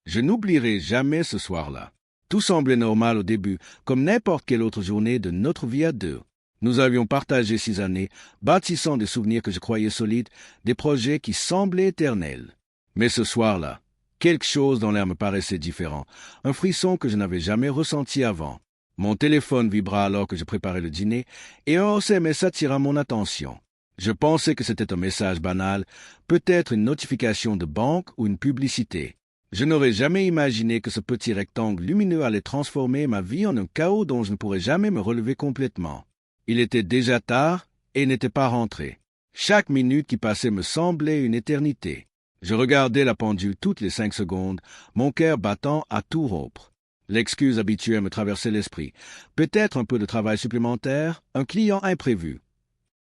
Je n'oublierai jamais ce soir-là. Tout semblait normal au début, comme n'importe quelle autre journée de notre vie à deux. Nous avions partagé 6 années, bâtissant des souvenirs que je croyais solides, des projets qui semblaient éternels. Mais ce soir-là, quelque chose dans l'air me paraissait différent, un frisson que je n'avais jamais ressenti avant. Mon téléphone vibra alors que je préparais le dîner, et un SMS attira mon attention. Je pensais que c'était un message banal, peut-être une notification de banque ou une publicité. Je n'aurais jamais imaginé que ce petit rectangle lumineux allait transformer ma vie en un chaos dont je ne pourrais jamais me relever complètement. Il était déjà tard et n'était pas rentré. Chaque minute qui passait me semblait une éternité. Je regardais la pendule toutes les 5 secondes, mon cœur battant à tout rompre. L'excuse habituelle me traversait l'esprit. Peut-être un peu de travail supplémentaire, un client imprévu.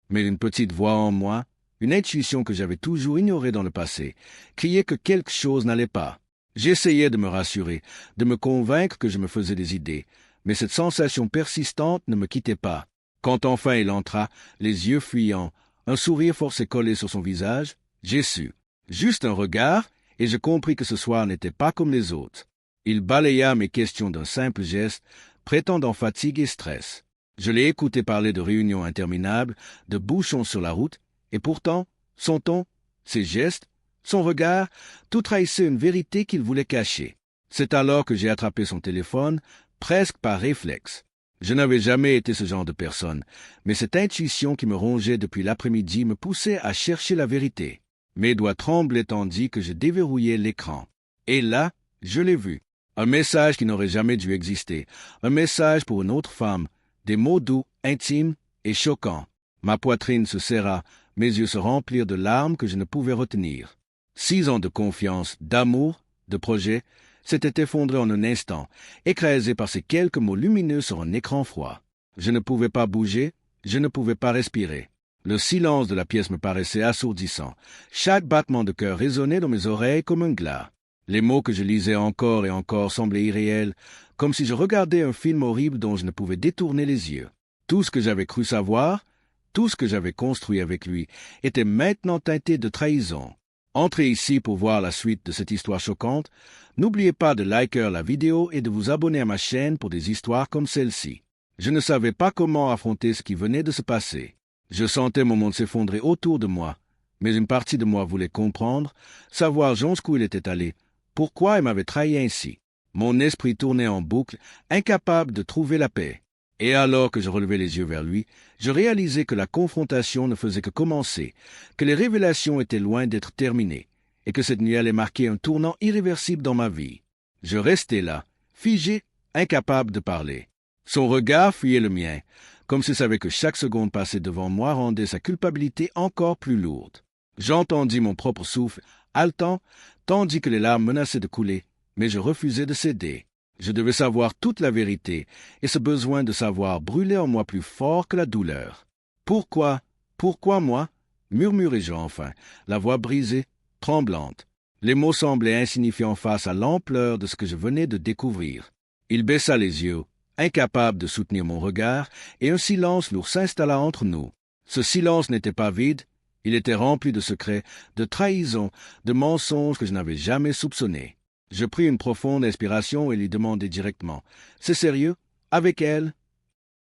Mais une petite voix en moi, une intuition que j'avais toujours ignorée dans le passé, criait que quelque chose n'allait pas. J'essayais de me rassurer, de me convaincre que je me faisais des idées, mais cette sensation persistante ne me quittait pas. Quand enfin il entra, les yeux fuyants, un sourire forcé collé sur son visage, j'ai su. Juste un regard, et je compris que ce soir n'était pas comme les autres. Il balaya mes questions d'un simple geste, prétendant fatigue et stress. Je l'ai écouté parler de réunions interminables, de bouchons sur la route, et pourtant, son ton, ses gestes, son regard, tout trahissait une vérité qu'il voulait cacher. C'est alors que j'ai attrapé son téléphone, presque par réflexe. Je n'avais jamais été ce genre de personne, mais cette intuition qui me rongeait depuis l'après-midi me poussait à chercher la vérité. Mes doigts tremblaient tandis que je déverrouillais l'écran. Et là, je l'ai vu. Un message qui n'aurait jamais dû exister. Un message pour une autre femme. Des mots doux, intimes et choquants. Ma poitrine se serra, mes yeux se remplirent de larmes que je ne pouvais retenir. 6 ans de confiance, d'amour, de projet, s'étaient effondrés en un instant, écrasés par ces quelques mots lumineux sur un écran froid. Je ne pouvais pas bouger, je ne pouvais pas respirer. Le silence de la pièce me paraissait assourdissant. Chaque battement de cœur résonnait dans mes oreilles comme un glas. Les mots que je lisais encore et encore semblaient irréels, comme si je regardais un film horrible dont je ne pouvais détourner les yeux. Tout ce que j'avais cru savoir, tout ce que j'avais construit avec lui, était maintenant teinté de trahison. Entrez ici pour voir la suite de cette histoire choquante. N'oubliez pas de liker la vidéo et de vous abonner à ma chaîne pour des histoires comme celle-ci. Je ne savais pas comment affronter ce qui venait de se passer. Je sentais mon monde s'effondrer autour de moi, mais une partie de moi voulait comprendre, savoir jusqu'où il était allé, pourquoi il m'avait trahi ainsi. Mon esprit tournait en boucle, incapable de trouver la paix. Et alors que je relevais les yeux vers lui, je réalisais que la confrontation ne faisait que commencer, que les révélations étaient loin d'être terminées, et que cette nuit allait marquer un tournant irréversible dans ma vie. Je restais là, figé, incapable de parler. Son regard fuyait le mien, comme s'il savait que chaque seconde passée devant moi rendait sa culpabilité encore plus lourde. J'entendis mon propre souffle, haletant, tandis que les larmes menaçaient de couler, mais je refusais de céder. Je devais savoir toute la vérité, et ce besoin de savoir brûlait en moi plus fort que la douleur. Pourquoi moi murmurai-je enfin, la voix brisée, tremblante. Les mots semblaient insignifiants face à l'ampleur de ce que je venais de découvrir. Il baissa les yeux, incapable de soutenir mon regard, et un silence lourd s'installa entre nous. Ce silence n'était pas vide, il était rempli de secrets, de trahisons, de mensonges que je n'avais jamais soupçonnés. Je pris une profonde inspiration et lui demandai directement « C'est sérieux? Avec elle ?»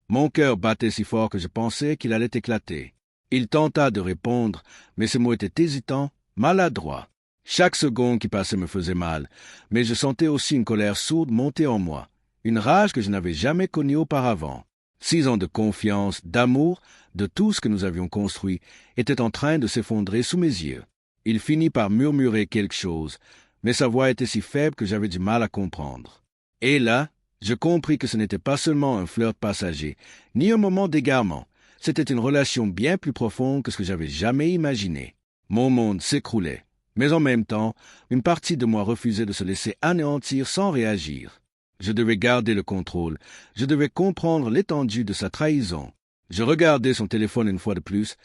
Mon cœur battait si fort que je pensais qu'il allait éclater. Il tenta de répondre, mais ses mots étaient hésitants, maladroits. Chaque seconde qui passait me faisait mal, mais je sentais aussi une colère sourde monter en moi, une rage que je n'avais jamais connue auparavant. 6 ans de confiance, d'amour, de tout ce que nous avions construit, étaient en train de s'effondrer sous mes yeux. Il finit par murmurer quelque chose, mais sa voix était si faible que j'avais du mal à comprendre. Et là, je compris que ce n'était pas seulement un flirt passager, ni un moment d'égarement. C'était une relation bien plus profonde que ce que j'avais jamais imaginé. Mon monde s'écroulait, mais en même temps, une partie de moi refusait de se laisser anéantir sans réagir. Je devais garder le contrôle, je devais comprendre l'étendue de sa trahison. Je regardais son téléphone une fois de plus,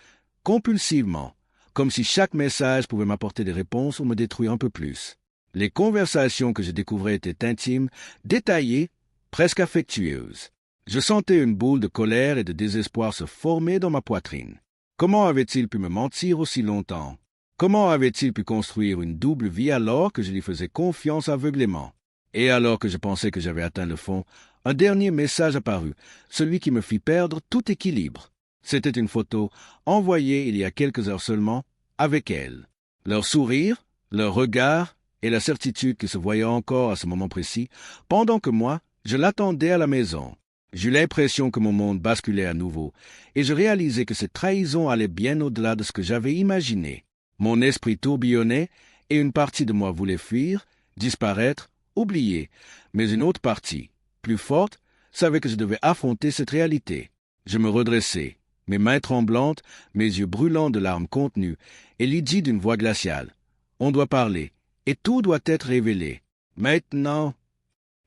compulsivement, comme si chaque message pouvait m'apporter des réponses ou me détruire un peu plus. Les conversations que je découvrais étaient intimes, détaillées, presque affectueuses. Je sentais une boule de colère et de désespoir se former dans ma poitrine. Comment avait-il pu me mentir aussi longtemps? Comment avait-il pu construire une double vie alors que je lui faisais confiance aveuglément? Et alors que je pensais que j'avais atteint le fond, un dernier message apparut, celui qui me fit perdre tout équilibre. C'était une photo envoyée il y a quelques heures seulement, avec elle. Leur sourire, leur regard et la certitude qu'ils se voyaient encore à ce moment précis, pendant que moi, je l'attendais à la maison. J'eus l'impression que mon monde basculait à nouveau, et je réalisais que cette trahison allait bien au-delà de ce que j'avais imaginé. Mon esprit tourbillonnait, et une partie de moi voulait fuir, disparaître, oublier, mais une autre partie, plus forte, savait que je devais affronter cette réalité. Je me redressai, mes mains tremblantes, mes yeux brûlants de larmes contenues, et lui dis d'une voix glaciale, « On doit parler, et tout doit être révélé. Maintenant !»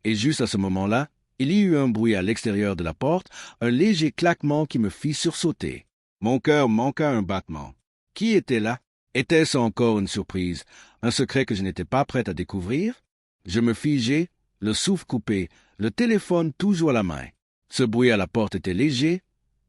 Et juste à ce moment-là, il y eut un bruit à l'extérieur de la porte, un léger claquement qui me fit sursauter. Mon cœur manqua un battement. Qui était là? Était-ce encore une surprise, un secret que je n'étais pas prêt à découvrir? Je me figeai, le souffle coupé, le téléphone toujours à la main. Ce bruit à la porte était léger,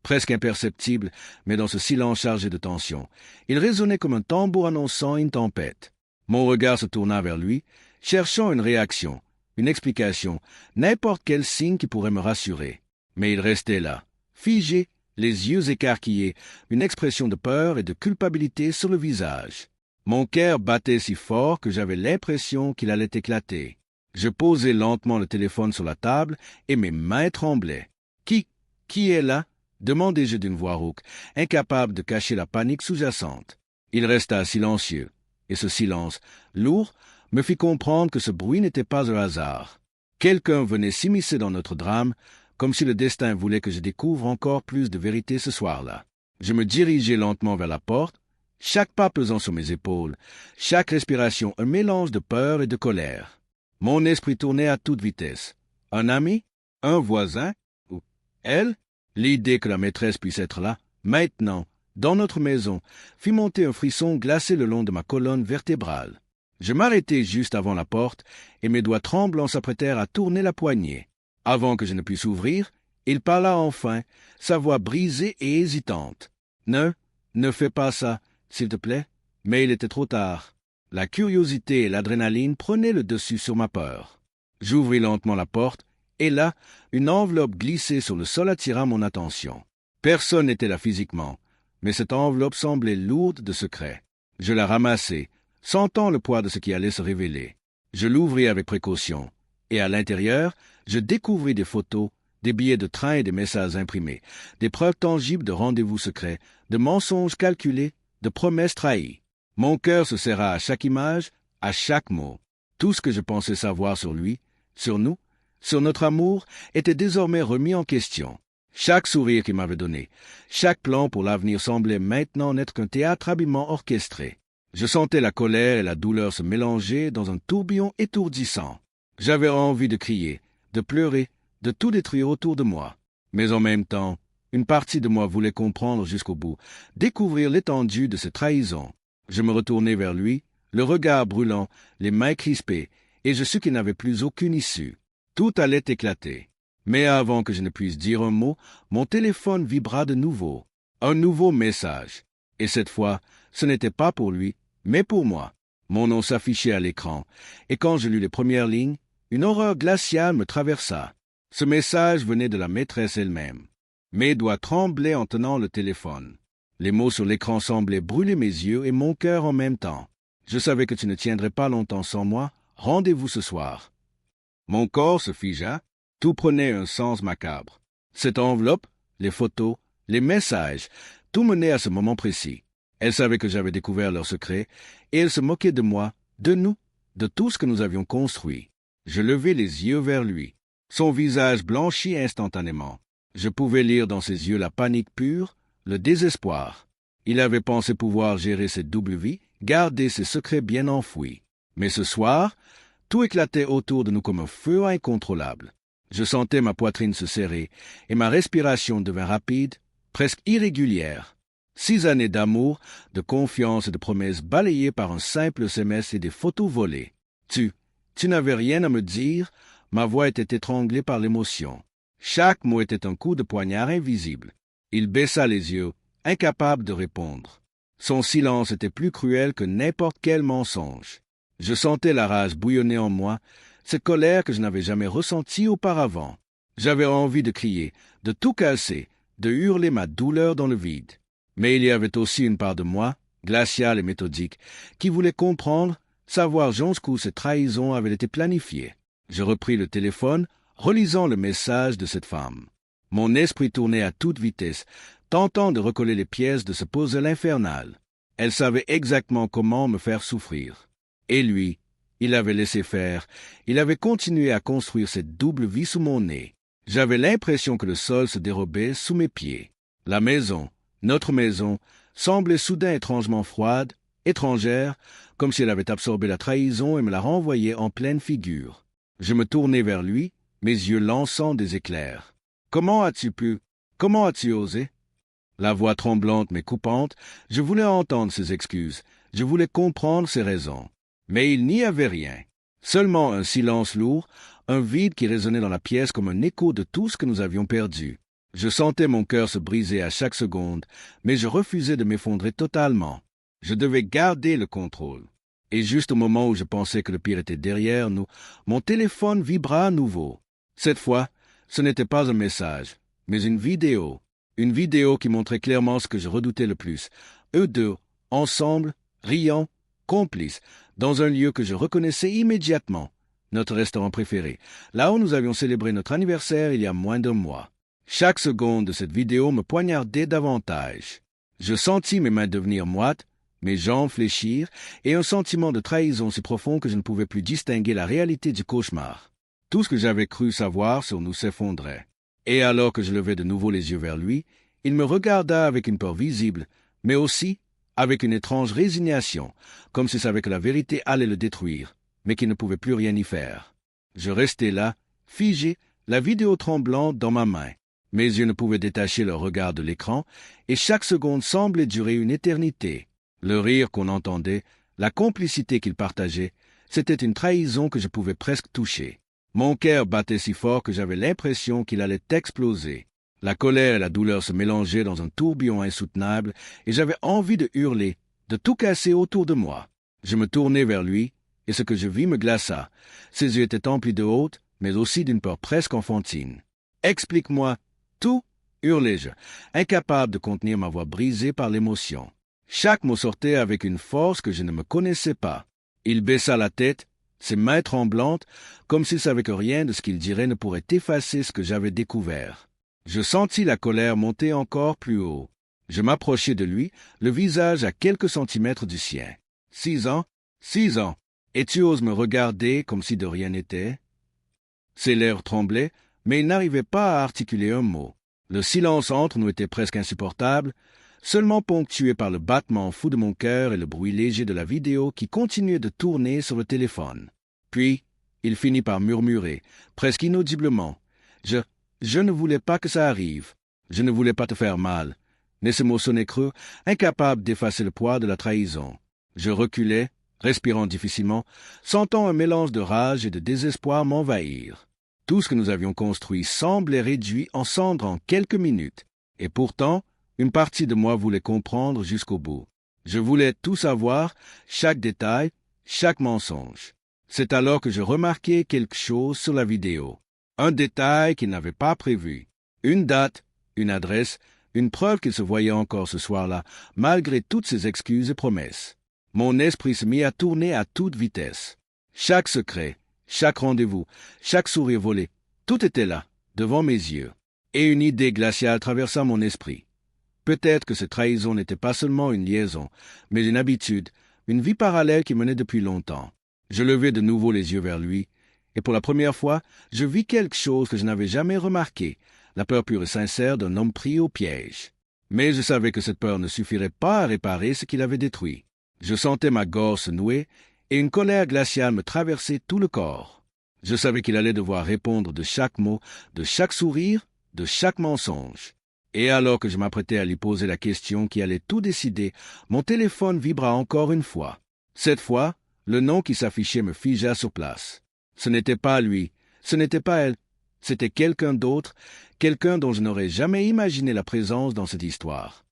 presque imperceptible, mais dans ce silence chargé de tension, il résonnait comme un tambour annonçant une tempête. Mon regard se tourna vers lui, cherchant une réaction, une explication, n'importe quel signe qui pourrait me rassurer. Mais il restait là, figé, les yeux écarquillés, une expression de peur et de culpabilité sur le visage. Mon cœur battait si fort que j'avais l'impression qu'il allait éclater. Je posai lentement le téléphone sur la table et mes mains tremblaient. Qui est là? Demandai-je d'une voix rauque, incapable de cacher la panique sous-jacente. Il resta silencieux, et ce silence, lourd, me fit comprendre que ce bruit n'était pas un hasard. Quelqu'un venait s'immiscer dans notre drame, comme si le destin voulait que je découvre encore plus de vérité ce soir-là. Je me dirigeai lentement vers la porte, chaque pas pesant sur mes épaules, chaque respiration un mélange de peur et de colère. Mon esprit tournait à toute vitesse. Un ami? Un voisin? Ou elle? L'idée que la maîtresse puisse être là, maintenant, dans notre maison, fit monter un frisson glacé le long de ma colonne vertébrale. Je m'arrêtai juste avant la porte, et mes doigts tremblants s'apprêtèrent à tourner la poignée. Avant que je ne puisse ouvrir, il parla enfin, sa voix brisée et hésitante. « Ne fais pas ça, s'il te plaît. » Mais il était trop tard. La curiosité et l'adrénaline prenaient le dessus sur ma peur. J'ouvris lentement la porte, et là, une enveloppe glissée sur le sol attira mon attention. Personne n'était là physiquement, mais cette enveloppe semblait lourde de secrets. Je la ramassai, sentant le poids de ce qui allait se révéler. Je l'ouvris avec précaution, et à l'intérieur, je découvris des photos, des billets de train et des messages imprimés, des preuves tangibles de rendez-vous secrets, de mensonges calculés, de promesses trahies. Mon cœur se serra à chaque image, à chaque mot. Tout ce que je pensais savoir sur lui, sur nous, sur notre amour, était désormais remis en question. Chaque sourire qu'il m'avait donné, chaque plan pour l'avenir semblait maintenant n'être qu'un théâtre habilement orchestré. Je sentais la colère et la douleur se mélanger dans un tourbillon étourdissant. J'avais envie de crier, de pleurer, de tout détruire autour de moi. Mais en même temps, une partie de moi voulait comprendre jusqu'au bout, découvrir l'étendue de cette trahison. Je me retournai vers lui, le regard brûlant, les mains crispées, et je sus qu'il n'avait plus aucune issue. Tout allait éclater. Mais avant que je ne puisse dire un mot, mon téléphone vibra de nouveau. Un nouveau message. Et cette fois, ce n'était pas pour lui, mais pour moi. Mon nom s'affichait à l'écran, et quand je lus les premières lignes, une horreur glaciale me traversa. Ce message venait de la maîtresse elle-même. Mes doigts tremblaient en tenant le téléphone. Les mots sur l'écran semblaient brûler mes yeux et mon cœur en même temps. Je savais que tu ne tiendrais pas longtemps sans moi. Rendez-vous ce soir. Mon corps se figea. Tout prenait un sens macabre. Cette enveloppe, les photos, les messages, tout menait à ce moment précis. Elle savait que j'avais découvert leur secret, et elle se moquait de moi, de nous, de tout ce que nous avions construit. Je levai les yeux vers lui. Son visage blanchit instantanément. Je pouvais lire dans ses yeux la panique pure, le désespoir. Il avait pensé pouvoir gérer cette double vie, garder ses secrets bien enfouis. Mais ce soir, tout éclatait autour de nous comme un feu incontrôlable. Je sentais ma poitrine se serrer, et ma respiration devint rapide, presque irrégulière. 6 années d'amour, de confiance et de promesses balayées par un simple SMS et des photos volées. Tu n'avais rien à me dire, ma voix était étranglée par l'émotion. Chaque mot était un coup de poignard invisible. Il baissa les yeux, incapable de répondre. Son silence était plus cruel que n'importe quel mensonge. Je sentais la rage bouillonner en moi, cette colère que je n'avais jamais ressentie auparavant. J'avais envie de crier, de tout casser, de hurler ma douleur dans le vide. Mais il y avait aussi une part de moi, glaciale et méthodique, qui voulait comprendre, savoir jusqu'où cette trahison avait été planifiée. Je repris le téléphone, relisant le message de cette femme. Mon esprit tournait à toute vitesse, tentant de recoller les pièces de ce puzzle infernal. Elle savait exactement comment me faire souffrir. Et lui, il avait laissé faire, il avait continué à construire cette double vie sous mon nez. J'avais l'impression que le sol se dérobait sous mes pieds. La maison, notre maison, semblait soudain étrangement froide, étrangère, comme si elle avait absorbé la trahison et me la renvoyait en pleine figure. Je me tournai vers lui, mes yeux lançant des éclairs. « Comment as-tu pu? Comment as-tu osé ?» La voix tremblante mais coupante, je voulais entendre ses excuses, je voulais comprendre ses raisons. Mais il n'y avait rien. Seulement un silence lourd, un vide qui résonnait dans la pièce comme un écho de tout ce que nous avions perdu. Je sentais mon cœur se briser à chaque seconde, mais je refusais de m'effondrer totalement. Je devais garder le contrôle. Et juste au moment où je pensais que le pire était derrière nous, mon téléphone vibra à nouveau. Cette fois, ce n'était pas un message, mais une vidéo. Une vidéo qui montrait clairement ce que je redoutais le plus. Eux deux, ensemble, riant, complices, dans un lieu que je reconnaissais immédiatement, notre restaurant préféré, là où nous avions célébré notre anniversaire il y a moins d'un mois. Chaque seconde de cette vidéo me poignardait davantage. Je sentis mes mains devenir moites, mes jambes fléchir, et un sentiment de trahison si profond que je ne pouvais plus distinguer la réalité du cauchemar. Tout ce que j'avais cru savoir sur nous s'effondrait. Et alors que je levai de nouveau les yeux vers lui, il me regarda avec une peur visible, mais aussi avec une étrange résignation, comme s'il savait que la vérité allait le détruire, mais qu'il ne pouvait plus rien y faire. Je restai là, figé, la vidéo tremblante dans ma main. Mes yeux ne pouvaient détacher leur regard de l'écran, et chaque seconde semblait durer une éternité. Le rire qu'on entendait, la complicité qu'ils partageaient, c'était une trahison que je pouvais presque toucher. Mon cœur battait si fort que j'avais l'impression qu'il allait exploser. La colère et la douleur se mélangeaient dans un tourbillon insoutenable, et j'avais envie de hurler, de tout casser autour de moi. Je me tournai vers lui, et ce que je vis me glaça. Ses yeux étaient emplis de honte, mais aussi d'une peur presque enfantine. « Explique-moi tout !» hurlai-je, incapable de contenir ma voix brisée par l'émotion. Chaque mot sortait avec une force que je ne me connaissais pas. Il baissa la tête, ses mains tremblantes, comme s'il savait que rien de ce qu'il dirait ne pourrait effacer ce que j'avais découvert. Je sentis la colère monter encore plus haut. Je m'approchai de lui, le visage à quelques centimètres du sien. 6 ans, 6 ans, et tu oses me regarder comme si de rien n'était? Ses lèvres tremblaient, mais il n'arrivait pas à articuler un mot. Le silence entre nous était presque insupportable, seulement ponctué par le battement fou de mon cœur et le bruit léger de la vidéo qui continuait de tourner sur le téléphone. Puis, il finit par murmurer, presque inaudiblement, Je ne voulais pas que ça arrive. Je ne voulais pas te faire mal. » Mais ce mot sonnait creux, incapable d'effacer le poids de la trahison. Je reculai, respirant difficilement, sentant un mélange de rage et de désespoir m'envahir. Tout ce que nous avions construit semblait réduit en cendres en quelques minutes, et pourtant, une partie de moi voulait comprendre jusqu'au bout. Je voulais tout savoir, chaque détail, chaque mensonge. C'est alors que je remarquai quelque chose sur la vidéo. Un détail qu'il n'avait pas prévu. Une date, une adresse, une preuve qu'il se voyait encore ce soir-là, malgré toutes ses excuses et promesses. Mon esprit se mit à tourner à toute vitesse. Chaque secret, chaque rendez-vous, chaque sourire volé, tout était là, devant mes yeux. Et une idée glaciale traversa mon esprit. Peut-être que cette trahison n'était pas seulement une liaison, mais une habitude, une vie parallèle qui menait depuis longtemps. Je levai de nouveau les yeux vers lui, et pour la première fois, je vis quelque chose que je n'avais jamais remarqué, la peur pure et sincère d'un homme pris au piège. Mais je savais que cette peur ne suffirait pas à réparer ce qu'il avait détruit. Je sentais ma gorge se nouer, et une colère glaciale me traversait tout le corps. Je savais qu'il allait devoir répondre de chaque mot, de chaque sourire, de chaque mensonge. Et alors que je m'apprêtais à lui poser la question qui allait tout décider, mon téléphone vibra encore une fois. Cette fois, le nom qui s'affichait me figea sur place. Ce n'était pas lui, ce n'était pas elle, c'était quelqu'un d'autre, quelqu'un dont je n'aurais jamais imaginé la présence dans cette histoire.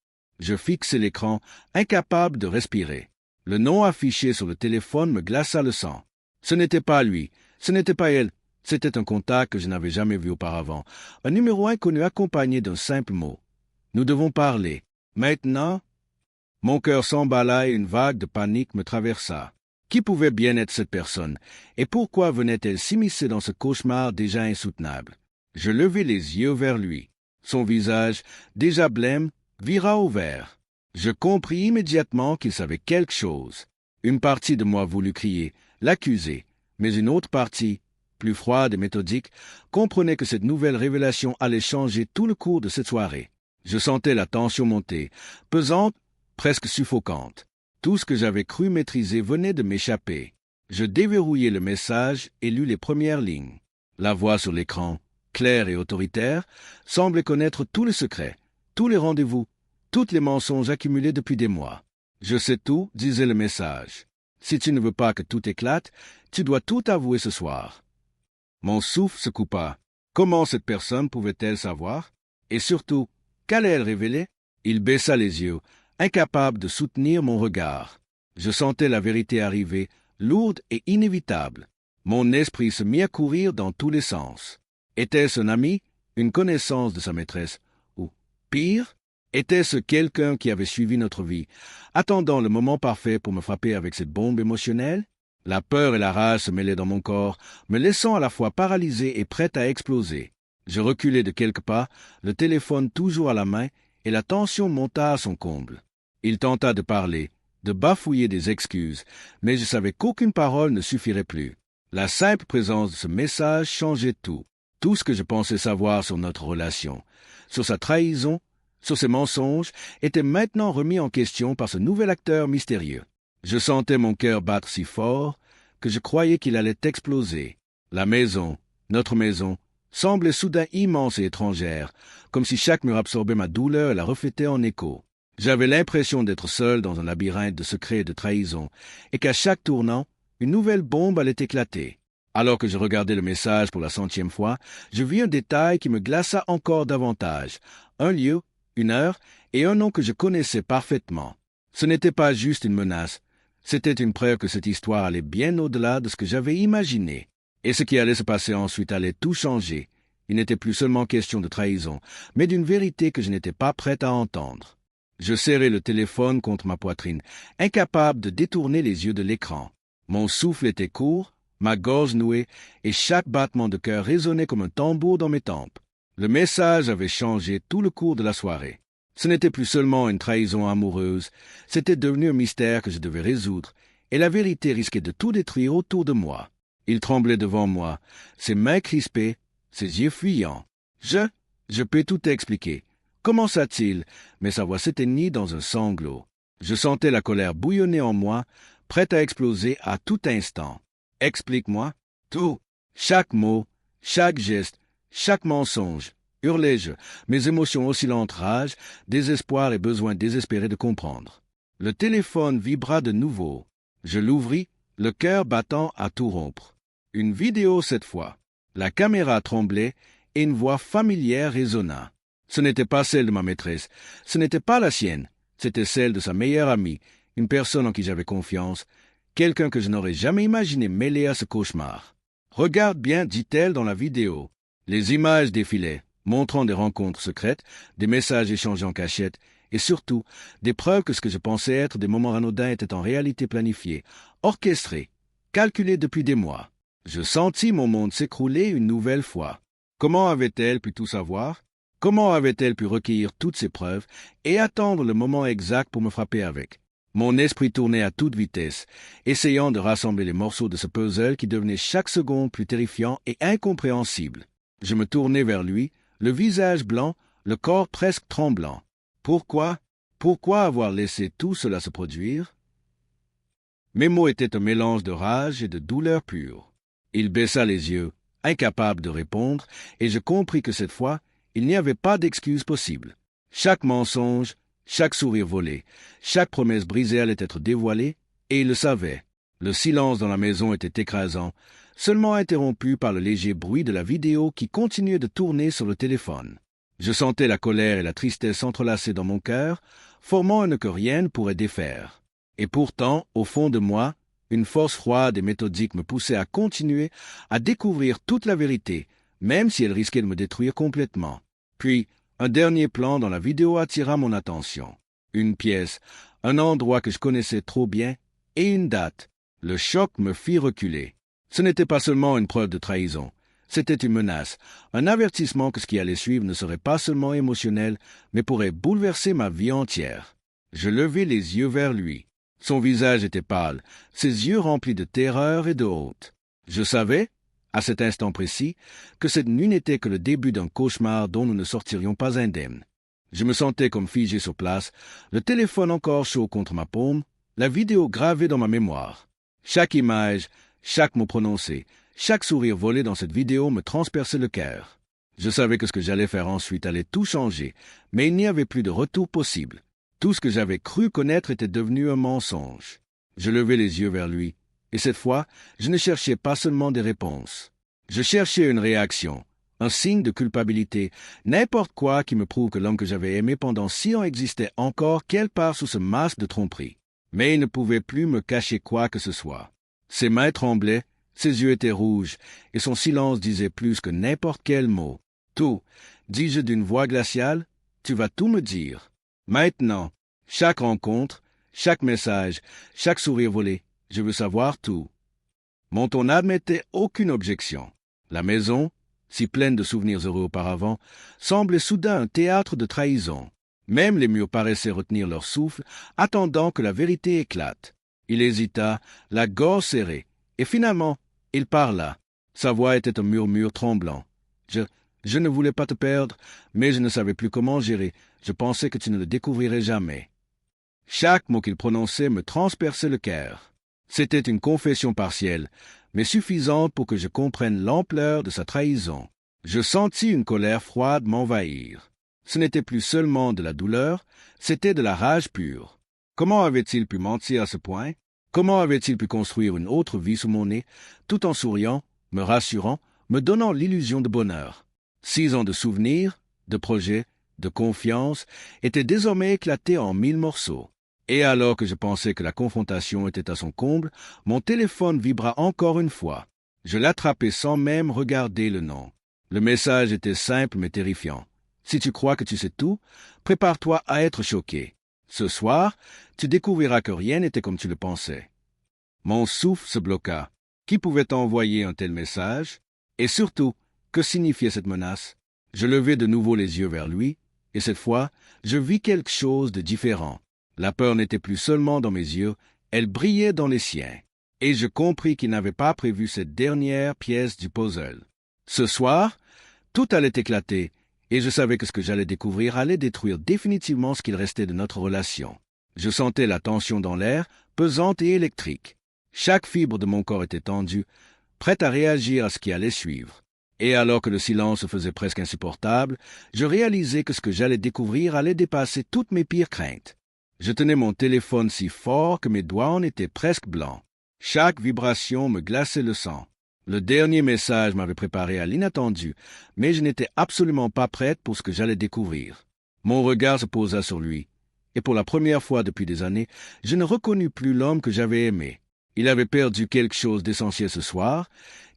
Je fixai l'écran, incapable de respirer. Le nom affiché sur le téléphone me glaça le sang. Ce n'était pas lui, ce n'était pas elle, c'était un contact que je n'avais jamais vu auparavant, un numéro inconnu accompagné d'un simple mot. Nous devons parler. Maintenant? Mon cœur s'emballa et une vague de panique me traversa. Qui pouvait bien être cette personne, et pourquoi venait-elle s'immiscer dans ce cauchemar déjà insoutenable? Je levai les yeux vers lui. Son visage, déjà blême, vira au vert. Je compris immédiatement qu'il savait quelque chose. Une partie de moi voulut crier, l'accuser, mais une autre partie, plus froide et méthodique, comprenait que cette nouvelle révélation allait changer tout le cours de cette soirée. Je sentais la tension monter, pesante, presque suffocante. Tout ce que j'avais cru maîtriser venait de m'échapper. Je déverrouillai le message et lus les premières lignes. La voix sur l'écran, claire et autoritaire, semblait connaître tous les secrets, tous les rendez-vous, tous les mensonges accumulés depuis des mois. « Je sais tout », disait le message. « Si tu ne veux pas que tout éclate, tu dois tout avouer ce soir. » Mon souffle se coupa. Comment cette personne pouvait-elle savoir? Et surtout, qu'allait-elle révéler? Il baissa les yeux, incapable de soutenir mon regard. Je sentais la vérité arriver, lourde et inévitable. Mon esprit se mit à courir dans tous les sens. Était-ce un ami, une connaissance de sa maîtresse, ou, pire, était-ce quelqu'un qui avait suivi notre vie, attendant le moment parfait pour me frapper avec cette bombe émotionnelle? La peur et la rage se mêlaient dans mon corps, me laissant à la fois paralysé et prêt à exploser. Je reculai de quelques pas, le téléphone toujours à la main, et la tension monta à son comble. Il tenta de parler, de bafouiller des excuses, mais je savais qu'aucune parole ne suffirait plus. La simple présence de ce message changeait tout. Tout ce que je pensais savoir sur notre relation, sur sa trahison, sur ses mensonges, était maintenant remis en question par ce nouvel acteur mystérieux. Je sentais mon cœur battre si fort que je croyais qu'il allait exploser. La maison, notre maison, semblait soudain immense et étrangère, comme si chaque mur absorbait ma douleur et la reflétait en écho. J'avais l'impression d'être seul dans un labyrinthe de secrets et de trahisons, et qu'à chaque tournant, une nouvelle bombe allait éclater. Alors que je regardais le message pour la 100e fois, je vis un détail qui me glaça encore davantage. Un lieu, une heure, et un nom que je connaissais parfaitement. Ce n'était pas juste une menace, c'était une preuve que cette histoire allait bien au-delà de ce que j'avais imaginé. Et ce qui allait se passer ensuite allait tout changer. Il n'était plus seulement question de trahison, mais d'une vérité que je n'étais pas prêt à entendre. Je serrai le téléphone contre ma poitrine, incapable de détourner les yeux de l'écran. Mon souffle était court, ma gorge nouée, et chaque battement de cœur résonnait comme un tambour dans mes tempes. Le message avait changé tout le cours de la soirée. Ce n'était plus seulement une trahison amoureuse, c'était devenu un mystère que je devais résoudre, et la vérité risquait de tout détruire autour de moi. Il tremblait devant moi, ses mains crispées, ses yeux fuyants. Je peux tout expliquer. Commença-t-il, mais sa voix s'éteignit dans un sanglot. Je sentais la colère bouillonner en moi, prête à exploser à tout instant. Explique-moi tout, chaque mot, chaque geste, chaque mensonge, hurlai-je, mes émotions oscillant entre rage, désespoir et besoin désespéré de comprendre. Le téléphone vibra de nouveau. Je l'ouvris, le cœur battant à tout rompre. Une vidéo cette fois. La caméra tremblait et une voix familière résonna. Ce n'était pas celle de ma maîtresse, ce n'était pas la sienne, c'était celle de sa meilleure amie, une personne en qui j'avais confiance, quelqu'un que je n'aurais jamais imaginé mêlé à ce cauchemar. « Regarde bien », dit-elle dans la vidéo. Les images défilaient, montrant des rencontres secrètes, des messages échangés en cachette, et surtout, des preuves que ce que je pensais être des moments anodins étaient en réalité planifiés, orchestrés, calculés depuis des mois. Je sentis mon monde s'écrouler une nouvelle fois. Comment avait-elle pu tout savoir? Comment avait-elle pu recueillir toutes ces preuves et attendre le moment exact pour me frapper avec? Mon esprit tournait à toute vitesse, essayant de rassembler les morceaux de ce puzzle qui devenait chaque seconde plus terrifiant et incompréhensible. Je me tournai vers lui, le visage blanc, le corps presque tremblant. Pourquoi? Pourquoi avoir laissé tout cela se produire? Mes mots étaient un mélange de rage et de douleur pure. Il baissa les yeux, incapable de répondre, et je compris que cette fois, il n'y avait pas d'excuse possible. Chaque mensonge, chaque sourire volé, chaque promesse brisée allait être dévoilée, et il le savait. Le silence dans la maison était écrasant, seulement interrompu par le léger bruit de la vidéo qui continuait de tourner sur le téléphone. Je sentais la colère et la tristesse s'entrelacer dans mon cœur, formant un que rien ne pourrait défaire. Et pourtant, au fond de moi, une force froide et méthodique me poussait à continuer à découvrir toute la vérité, même si elle risquait de me détruire complètement. Puis, un dernier plan dans la vidéo attira mon attention. Une pièce, un endroit que je connaissais trop bien, et une date. Le choc me fit reculer. Ce n'était pas seulement une preuve de trahison. C'était une menace, un avertissement que ce qui allait suivre ne serait pas seulement émotionnel, mais pourrait bouleverser ma vie entière. Je levai les yeux vers lui. Son visage était pâle, ses yeux remplis de terreur et de honte. Je savais, à cet instant précis, que cette nuit n'était que le début d'un cauchemar dont nous ne sortirions pas indemnes. Je me sentais comme figé sur place, le téléphone encore chaud contre ma paume, la vidéo gravée dans ma mémoire. Chaque image, chaque mot prononcé, chaque sourire volé dans cette vidéo me transperçait le cœur. Je savais que ce que j'allais faire ensuite allait tout changer, mais il n'y avait plus de retour possible. Tout ce que j'avais cru connaître était devenu un mensonge. Je levai les yeux vers lui, et cette fois, je ne cherchais pas seulement des réponses. Je cherchais une réaction, un signe de culpabilité, n'importe quoi qui me prouve que l'homme que j'avais aimé pendant 6 ans existait encore quelque part sous ce masque de tromperie. Mais il ne pouvait plus me cacher quoi que ce soit. Ses mains tremblaient, ses yeux étaient rouges, et son silence disait plus que n'importe quel mot. « Tout, dis-je d'une voix glaciale, tu vas tout me dire. Maintenant, chaque rencontre, chaque message, chaque sourire volé, je veux savoir tout. » Mon ton n'admettait aucune objection. La maison, si pleine de souvenirs heureux auparavant, semblait soudain un théâtre de trahison. Même les murs paraissaient retenir leur souffle, attendant que la vérité éclate. Il hésita, la gorge serrée, et finalement, il parla. Sa voix était un murmure tremblant. Je ne voulais pas te perdre, mais je ne savais plus comment gérer. Je pensais que tu ne le découvrirais jamais. » Chaque mot qu'il prononçait me transperçait le cœur. C'était une confession partielle, mais suffisante pour que je comprenne l'ampleur de sa trahison. Je sentis une colère froide m'envahir. Ce n'était plus seulement de la douleur, c'était de la rage pure. Comment avait-il pu mentir à ce point? Comment avait-il pu construire une autre vie sous mon nez, tout en souriant, me rassurant, me donnant l'illusion de bonheur? 6 ans de souvenirs, de projets, de confiance étaient désormais éclatés en 1000 morceaux. Et alors que je pensais que la confrontation était à son comble, mon téléphone vibra encore une fois. Je l'attrapai sans même regarder le nom. Le message était simple mais terrifiant. Si tu crois que tu sais tout, prépare-toi à être choqué. Ce soir, tu découvriras que rien n'était comme tu le pensais. Mon souffle se bloqua. Qui pouvait envoyer un tel message? Et surtout, que signifiait cette menace? Je levai de nouveau les yeux vers lui, et cette fois, je vis quelque chose de différent. La peur n'était plus seulement dans mes yeux, elle brillait dans les siens. Et je compris qu'il n'avait pas prévu cette dernière pièce du puzzle. Ce soir, tout allait éclater, et je savais que ce que j'allais découvrir allait détruire définitivement ce qu'il restait de notre relation. Je sentais la tension dans l'air, pesante et électrique. Chaque fibre de mon corps était tendue, prête à réagir à ce qui allait suivre. Et alors que le silence se faisait presque insupportable, je réalisais que ce que j'allais découvrir allait dépasser toutes mes pires craintes. Je tenais mon téléphone si fort que mes doigts en étaient presque blancs. Chaque vibration me glaçait le sang. Le dernier message m'avait préparé à l'inattendu, mais je n'étais absolument pas prête pour ce que j'allais découvrir. Mon regard se posa sur lui, et pour la première fois depuis des années, je ne reconnus plus l'homme que j'avais aimé. Il avait perdu quelque chose d'essentiel ce soir,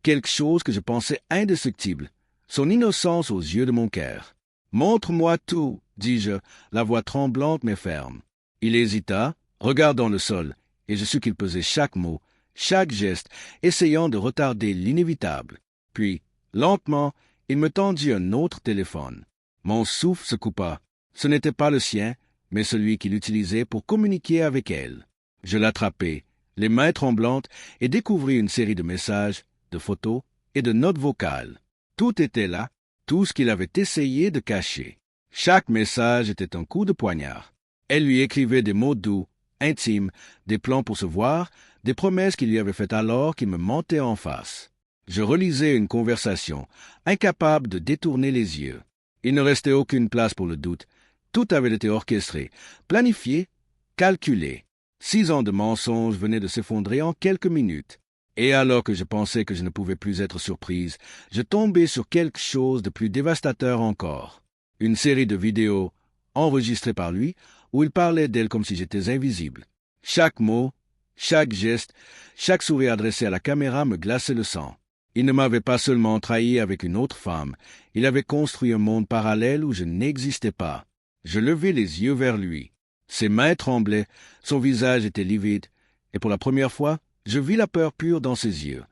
quelque chose que je pensais indestructible, son innocence aux yeux de mon cœur. « Montre-moi tout, » dis-je, la voix tremblante mais ferme. Il hésita, regardant le sol, et je sus qu'il pesait chaque mot, chaque geste, essayant de retarder l'inévitable. Puis, lentement, il me tendit un autre téléphone. Mon souffle se coupa. Ce n'était pas le sien, mais celui qu'il utilisait pour communiquer avec elle. Je l'attrapai, les mains tremblantes, et découvris une série de messages, de photos et de notes vocales. Tout était là, tout ce qu'il avait essayé de cacher. Chaque message était un coup de poignard. Elle lui écrivait des mots doux, intimes, des plans pour se voir, des promesses qu'il lui avait faites alors qu'il me mentait en face. Je relisais une conversation, incapable de détourner les yeux. Il ne restait aucune place pour le doute. Tout avait été orchestré, planifié, calculé. 6 ans de mensonges venaient de s'effondrer en quelques minutes. Et alors que je pensais que je ne pouvais plus être surprise, je tombais sur quelque chose de plus dévastateur encore. Une série de vidéos, enregistrées par lui, où il parlait d'elle comme si j'étais invisible. Chaque mot, chaque geste, chaque sourire adressé à la caméra me glaçait le sang. Il ne m'avait pas seulement trahi avec une autre femme, il avait construit un monde parallèle où je n'existais pas. Je levai les yeux vers lui. Ses mains tremblaient, son visage était livide, et pour la première fois, je vis la peur pure dans ses yeux.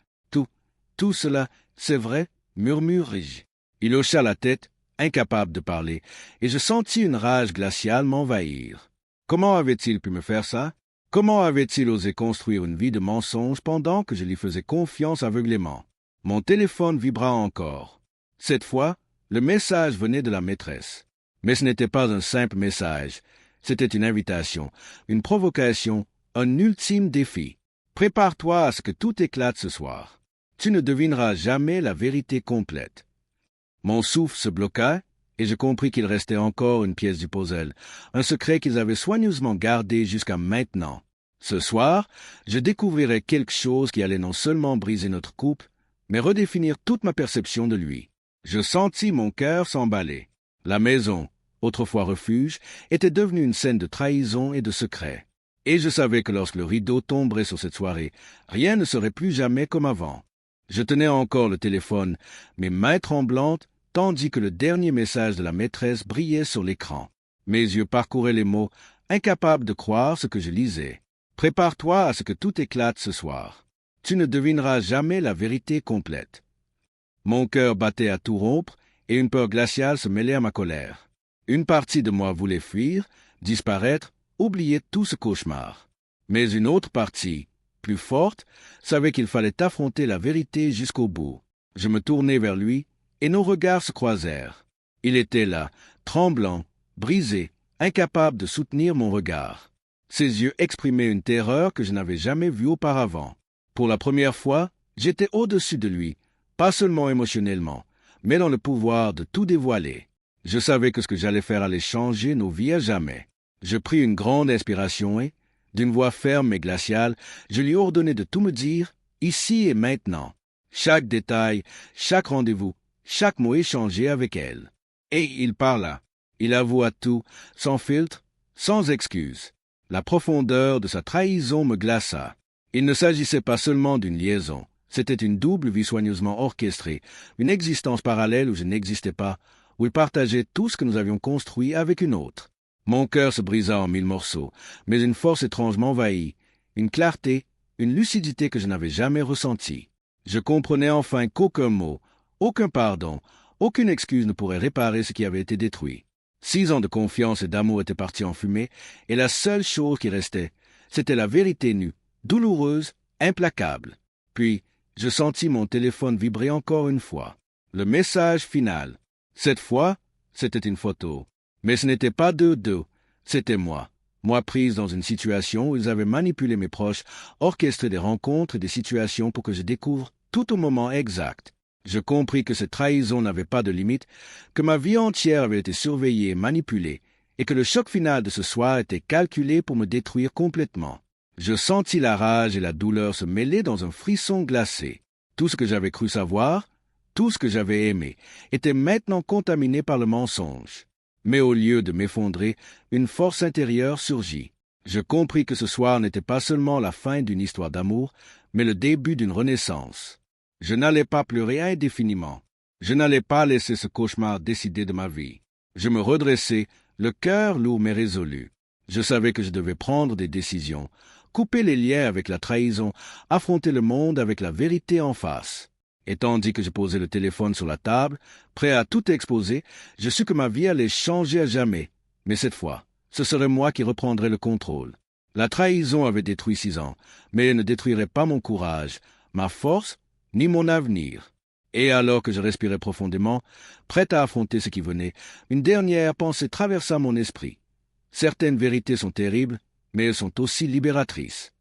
Tout cela, c'est vrai, murmurai-je. Il hocha la tête, incapable de parler, et je sentis une rage glaciale m'envahir. Comment avait-il pu me faire ça? Comment avait-il osé construire une vie de mensonges pendant que je lui faisais confiance aveuglément? Mon téléphone vibra encore. Cette fois, le message venait de la maîtresse. Mais ce n'était pas un simple message. C'était une invitation, une provocation, un ultime défi. Prépare-toi à ce que tout éclate ce soir. Tu ne devineras jamais la vérité complète. Mon souffle se bloqua, et je compris qu'il restait encore une pièce du puzzle, un secret qu'ils avaient soigneusement gardé jusqu'à maintenant. Ce soir, je découvrirais quelque chose qui allait non seulement briser notre couple, mais redéfinir toute ma perception de lui. Je sentis mon cœur s'emballer. La maison, autrefois refuge, était devenue une scène de trahison et de secret. Et je savais que lorsque le rideau tomberait sur cette soirée, rien ne serait plus jamais comme avant. Je tenais encore le téléphone, mes mains tremblantes, tandis que le dernier message de la maîtresse brillait sur l'écran. Mes yeux parcouraient les mots, incapables de croire ce que je lisais. Prépare-toi à ce que tout éclate ce soir. Tu ne devineras jamais la vérité complète. Mon cœur battait à tout rompre, et une peur glaciale se mêlait à ma colère. Une partie de moi voulait fuir, disparaître, oublier tout ce cauchemar. Mais une autre partie, plus forte, savait qu'il fallait affronter la vérité jusqu'au bout. Je me tournai vers lui, et nos regards se croisèrent. Il était là, tremblant, brisé, incapable de soutenir mon regard. Ses yeux exprimaient une terreur que je n'avais jamais vue auparavant. Pour la première fois, j'étais au-dessus de lui, pas seulement émotionnellement, mais dans le pouvoir de tout dévoiler. Je savais que ce que j'allais faire allait changer nos vies à jamais. Je pris une grande inspiration et, d'une voix ferme et glaciale, je lui ordonnai de tout me dire, ici et maintenant. Chaque détail, chaque rendez-vous, chaque mot échangé avec elle. Et il parla. Il avoua tout, sans filtre, sans excuse. La profondeur de sa trahison me glaça. Il ne s'agissait pas seulement d'une liaison. C'était une double vie soigneusement orchestrée, une existence parallèle où je n'existais pas, où il partageait tout ce que nous avions construit avec une autre. Mon cœur se brisa en 1000 morceaux, mais une force étrange m'envahit, une clarté, une lucidité que je n'avais jamais ressentie. Je comprenais enfin qu'aucun mot, aucun pardon, aucune excuse ne pourrait réparer ce qui avait été détruit. 6 ans de confiance et d'amour étaient partis en fumée, et la seule chose qui restait, c'était la vérité nue, douloureuse, implacable. Puis, je sentis mon téléphone vibrer encore une fois. Le message final. Cette fois, c'était une photo. Mais ce n'était pas deux, c'était moi. Moi prise dans une situation où ils avaient manipulé mes proches, orchestré des rencontres et des situations pour que je découvre tout au moment exact. Je compris que cette trahison n'avait pas de limite, que ma vie entière avait été surveillée et manipulée, et que le choc final de ce soir était calculé pour me détruire complètement. Je sentis la rage et la douleur se mêler dans un frisson glacé. Tout ce que j'avais cru savoir, tout ce que j'avais aimé, était maintenant contaminé par le mensonge. Mais au lieu de m'effondrer, une force intérieure surgit. Je compris que ce soir n'était pas seulement la fin d'une histoire d'amour, mais le début d'une renaissance. Je n'allais pas pleurer indéfiniment. Je n'allais pas laisser ce cauchemar décider de ma vie. Je me redressai, le cœur lourd mais résolu. Je savais que je devais prendre des décisions, couper les liens avec la trahison, affronter le monde avec la vérité en face. Et tandis que je posais le téléphone sur la table, prêt à tout exposer, je sus que ma vie allait changer à jamais. Mais cette fois, ce serait moi qui reprendrais le contrôle. La trahison avait détruit 6 ans, mais elle ne détruirait pas mon courage, ma force, ni mon avenir. Et alors que je respirais profondément, prêt à affronter ce qui venait, une dernière pensée traversa mon esprit. Certaines vérités sont terribles, mais elles sont aussi libératrices.